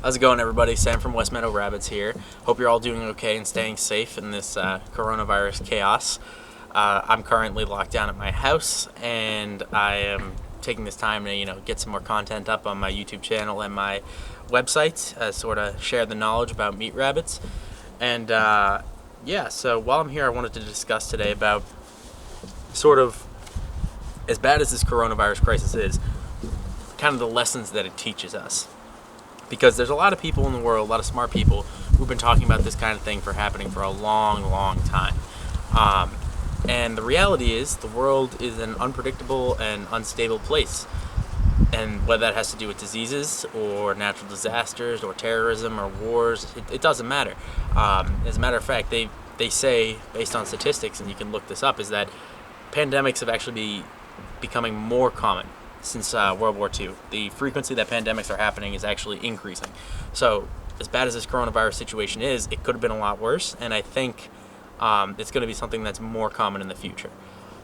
How's it going, everybody? Sam from West Meadow Rabbits here. Hope you're all doing okay and staying safe in this coronavirus chaos. I'm currently locked down at my house, and I am taking this time to get some more content up on my YouTube channel and my website, sort of share the knowledge about meat rabbits. And so while I'm here, I wanted to discuss today about sort of, as bad as this coronavirus crisis is, kind of the lessons that it teaches us. Because there's a lot of people in the world, a lot of smart people, who've been talking about this kind of thing happening for a long, long time. And the reality is, the world is an unpredictable and unstable place. And whether that has to do with diseases, or natural disasters, or terrorism, or wars, it doesn't matter. As a matter of fact, they say, based on statistics, and you can look this up, is that pandemics have actually been becoming more common since World War II. The frequency that pandemics are happening is actually increasing. So as bad as this coronavirus situation is, it could have been a lot worse, and I think it's going to be something that's more common in the future.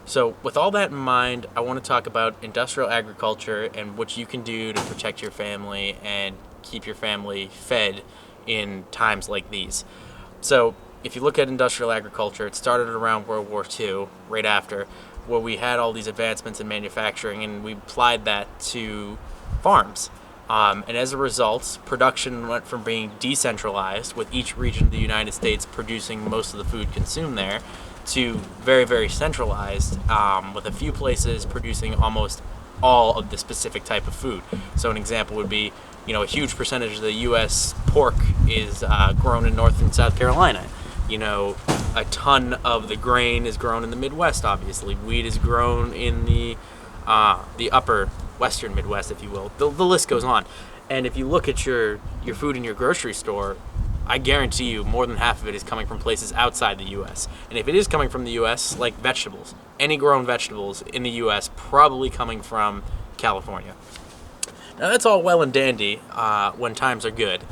So with all that in mind, I want to talk about industrial agriculture and what you can do to protect your family and keep your family fed in times like these. So if you look at industrial agriculture, it started around World War II, right after, where we had all these advancements in manufacturing, and we applied that to farms. And as a result, production went from being decentralized, with each region of the United States producing most of the food consumed there, to very, very centralized, with a few places producing almost all of the specific type of food. So an example would be, a huge percentage of the U.S. pork is grown in North and South Carolina. A ton of the grain is grown in the Midwest, obviously. Wheat is grown in the upper western Midwest, if you will. The list goes on. And if you look at your food in your grocery store, I guarantee you more than half of it is coming from places outside the U.S. And if it is coming from the U.S., like vegetables, any grown vegetables in the U.S. probably coming from California. Now that's all well and dandy when times are good.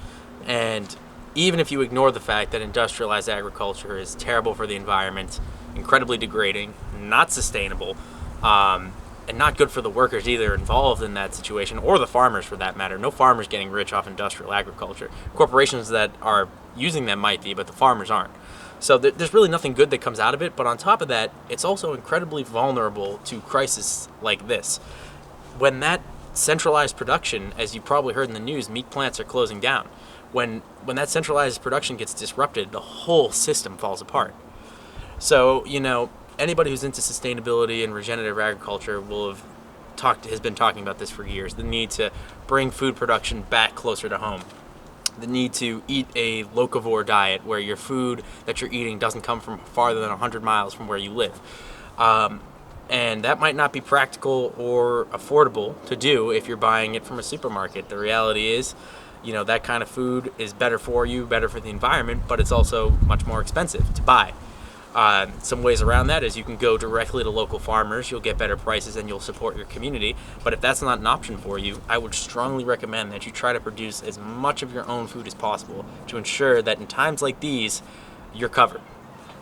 And even if you ignore the fact that industrialized agriculture is terrible for the environment, incredibly degrading, not sustainable, and not good for the workers either involved in that situation, or the farmers for that matter. No farmers getting rich off industrial agriculture. Corporations that are using them might be, but the farmers aren't. So there's really nothing good that comes out of it, but on top of that, it's also incredibly vulnerable to crises like this. When that centralized production, as you probably heard in the news, meat plants are closing down. When that centralized production gets disrupted, the whole system falls apart. So, anybody who's into sustainability and regenerative agriculture has been talking about this for years. The need to bring food production back closer to home. The need to eat a locavore diet, where your food that you're eating doesn't come from farther than 100 miles from where you live. And that might not be practical or affordable to do if you're buying it from a supermarket. The reality is, that kind of food is better for you, better for the environment, but it's also much more expensive to buy. Some ways around that is you can go directly to local farmers. You'll get better prices and you'll support your community. But if that's not an option for you, I would strongly recommend that you try to produce as much of your own food as possible to ensure that in times like these, you're covered.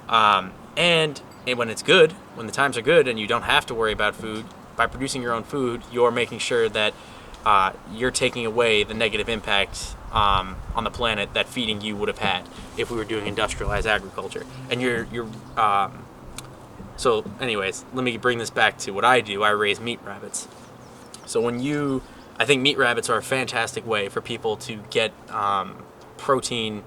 And when it's good, when the times are good and you don't have to worry about food, by producing your own food, you're making sure that you're taking away the negative impact on the planet that feeding you would have had if we were doing industrialized agriculture. And so anyways, let me bring this back to what I do. I raise meat rabbits. So I think meat rabbits are a fantastic way for people to get protein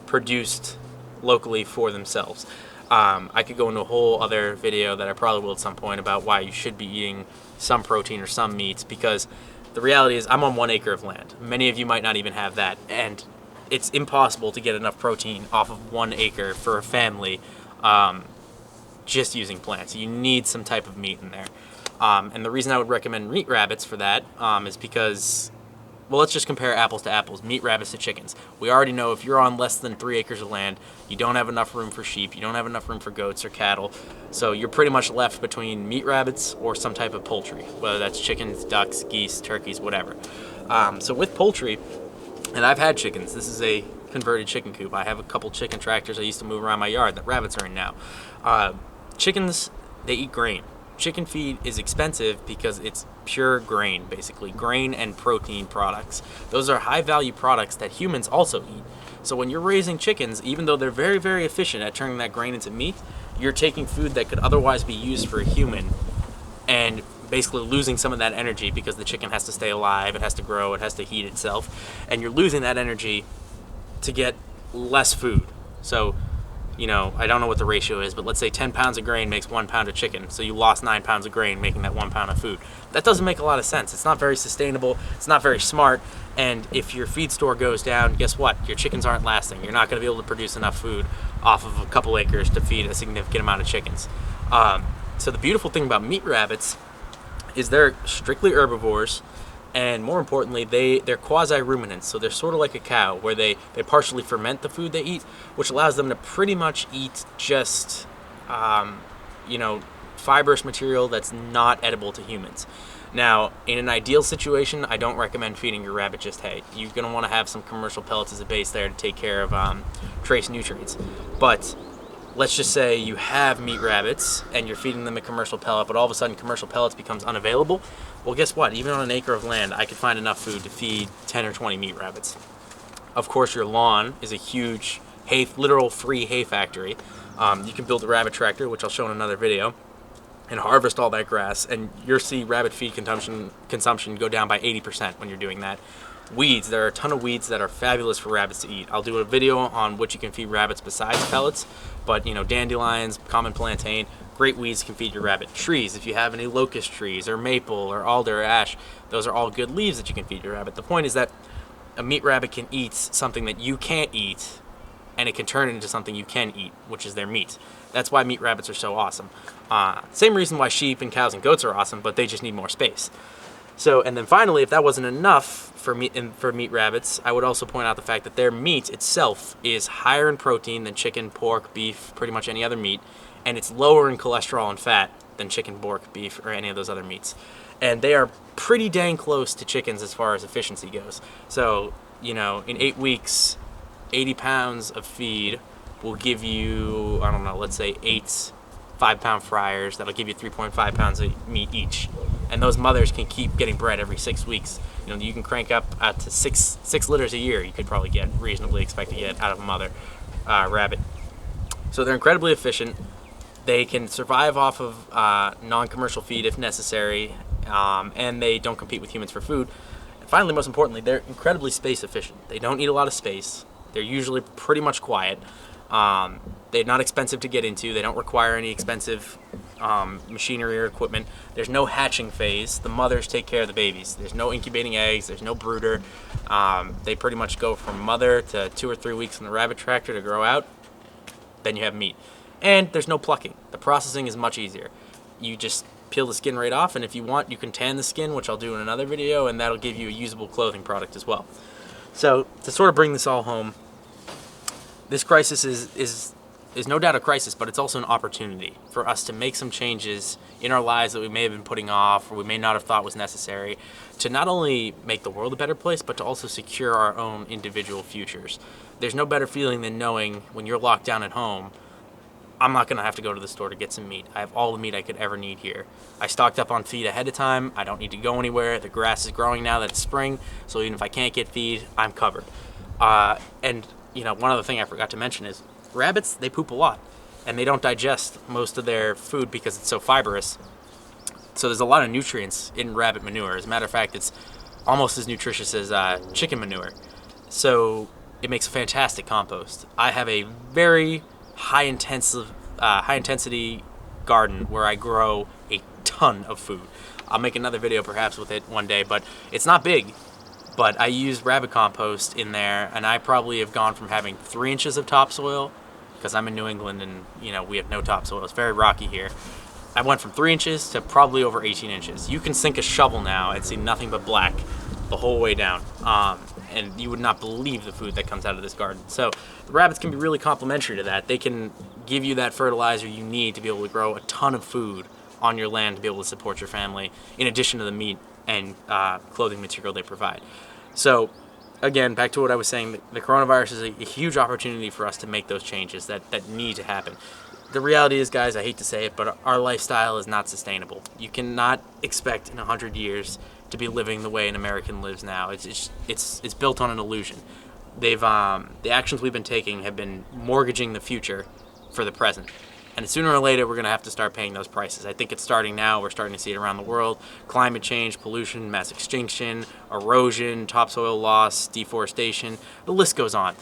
produced locally for themselves. I could go into a whole other video that I probably will at some point about why you should be eating some protein or some meats, because the reality is I'm on 1 acre of land. Many of you might not even have that, and it's impossible to get enough protein off of 1 acre for a family just using plants. You need some type of meat in there. And the reason I would recommend meat rabbits for that is because, well, let's just compare apples to apples, meat rabbits to chickens. We already know if you're on less than 3 acres of land, you don't have enough room for sheep, you don't have enough room for goats or cattle, so you're pretty much left between meat rabbits or some type of poultry, whether that's chickens, ducks, geese, turkeys, whatever. So with poultry, and I've had chickens, this is a converted chicken coop. I have a couple chicken tractors I used to move around my yard that rabbits are in now. Chickens, they eat grain. chicken feed is expensive because it's pure grain, basically grain and protein products. Those are high value products that humans also eat. So when you're raising chickens, even though they're very, very efficient at turning that grain into meat, you're taking food that could otherwise be used for a human and basically losing some of that energy because the chicken has to stay alive, it has to grow, it has to heat itself, and you're losing that energy to get less food. So, I don't know what the ratio is, but let's say 10 pounds of grain makes 1 pound of chicken. So you lost 9 pounds of grain making that 1 pound of food. That doesn't make a lot of sense. It's not very sustainable. It's not very smart. And if your feed store goes down, guess what? Your chickens aren't lasting. You're not going to be able to produce enough food off of a couple acres to feed a significant amount of chickens. So the beautiful thing about meat rabbits is they're strictly herbivores. And more importantly, they're quasi-ruminants, so they're sort of like a cow, where they partially ferment the food they eat, which allows them to pretty much eat just, fibrous material that's not edible to humans. Now, in an ideal situation, I don't recommend feeding your rabbit just hay. You're going to want to have some commercial pellets as a base there to take care of trace nutrients. But let's just say you have meat rabbits and you're feeding them a commercial pellet, but all of a sudden commercial pellets becomes unavailable. Well, guess what? Even on an acre of land, I could find enough food to feed 10 or 20 meat rabbits. Of course, your lawn is a huge literal free hay factory. You can build a rabbit tractor, which I'll show in another video, and harvest all that grass, and you'll see rabbit feed consumption go down by 80% when you're doing that. Weeds, there are a ton of weeds that are fabulous for rabbits to eat. I'll do a video on what you can feed rabbits besides pellets, but dandelions, common plantain, great weeds can feed your rabbit. Trees, if you have any locust trees or maple or alder or ash, those are all good leaves that you can feed your rabbit. The point is that a meat rabbit can eat something that you can't eat, and it can turn it into something you can eat, which is their meat. That's why meat rabbits are so awesome. Same reason why sheep and cows and goats are awesome, but they just need more space. So, and then finally, if that wasn't enough for meat rabbits, I would also point out the fact that their meat itself is higher in protein than chicken, pork, beef, pretty much any other meat, and it's lower in cholesterol and fat than chicken, pork, beef, or any of those other meats. And they are pretty dang close to chickens as far as efficiency goes. So, in 8 weeks, 80 pounds of feed will give you, let's say 8 5-pound fryers. That'll give you 3.5 pounds of meat each. And those mothers can keep getting bred every 6 weeks. You can crank up to six litters a year. You could probably reasonably expect to get out of a mother rabbit. So they're incredibly efficient. They can survive off of non-commercial feed if necessary, and they don't compete with humans for food. And finally, most importantly, they're incredibly space efficient. They don't need a lot of space. They're usually pretty much quiet. They're not expensive to get into. They don't require any expensive machinery or equipment. There's no hatching phase. The mothers take care of the babies. There's no incubating eggs. There's no brooder. They pretty much go from mother to 2 or 3 weeks in the rabbit tractor to grow out. Then you have meat. And there's no plucking. The processing is much easier. You just peel the skin right off, and if you want, you can tan the skin, which I'll do in another video, and that'll give you a usable clothing product as well. So to sort of bring this all home, this crisis is no doubt a crisis, but it's also an opportunity for us to make some changes in our lives that we may have been putting off or we may not have thought was necessary to not only make the world a better place, but to also secure our own individual futures. There's no better feeling than knowing when you're locked down at home, I'm not going to have to go to the store to get some meat. I have all the meat I could ever need here. I stocked up on feed ahead of time. I don't need to go anywhere. The grass is growing now that it's spring, so even if I can't get feed, I'm covered. And one other thing I forgot to mention is rabbits, they poop a lot, and they don't digest most of their food because it's so fibrous. So there's a lot of nutrients in rabbit manure. As a matter of fact, it's almost as nutritious as chicken manure. So it makes a fantastic compost. I have a very high intensity garden where I grow a ton of food. I'll make another video perhaps with it one day, but it's not big. But I use rabbit compost in there, and I probably have gone from having 3 inches of topsoil, because I'm in New England and we have no topsoil. It's very rocky here. I went from 3 inches to probably over 18 inches. You can sink a shovel now and see nothing but black the whole way down. And you would not believe the food that comes out of this garden. So the rabbits can be really complementary to that. They can give you that fertilizer you need to be able to grow a ton of food on your land to be able to support your family, in addition to the meat and clothing material they provide. So again, back to what I was saying, the coronavirus is a huge opportunity for us to make those changes that need to happen. the reality is, guys, I hate to say it, but our lifestyle is not sustainable. You cannot expect in 100 years to be living the way an American lives now. It's built on an illusion. The actions we've been taking have been mortgaging the future for the present. And sooner or later, we're going to have to start paying those prices. I think it's starting now. We're starting to see it around the world. Climate change, pollution, mass extinction, erosion, topsoil loss, deforestation. The list goes on.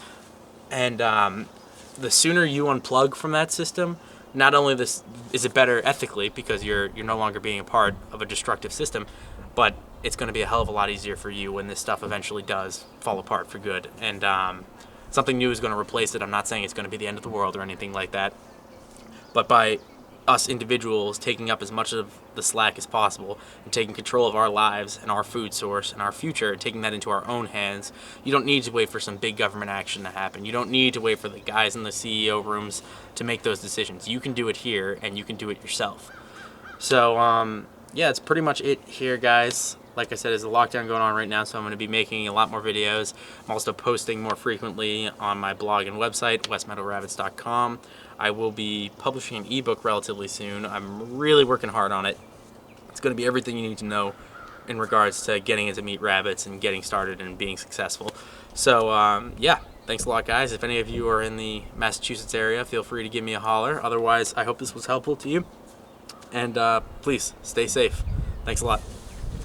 And the sooner you unplug from that system, not only is it better ethically because you're no longer being a part of a destructive system, but it's going to be a hell of a lot easier for you when this stuff eventually does fall apart for good. And something new is going to replace it. I'm not saying it's going to be the end of the world or anything like that. But by us individuals taking up as much of the slack as possible and taking control of our lives and our food source and our future and taking that into our own hands, you don't need to wait for some big government action to happen. You don't need to wait for the guys in the CEO rooms to make those decisions. You can do it here, and you can do it yourself. So, yeah, that's pretty much it here, guys. Like I said, there's a lockdown going on right now, so I'm going to be making a lot more videos. I'm also posting more frequently on my blog and website, westmeadowrabbits.com. I will be publishing an ebook relatively soon. I'm really working hard on it. It's going to be everything you need to know in regards to getting into meat rabbits and getting started and being successful. So, yeah, thanks a lot, guys. If any of you are in the Massachusetts area, feel free to give me a holler. Otherwise, I hope this was helpful to you. And please, stay safe. Thanks a lot.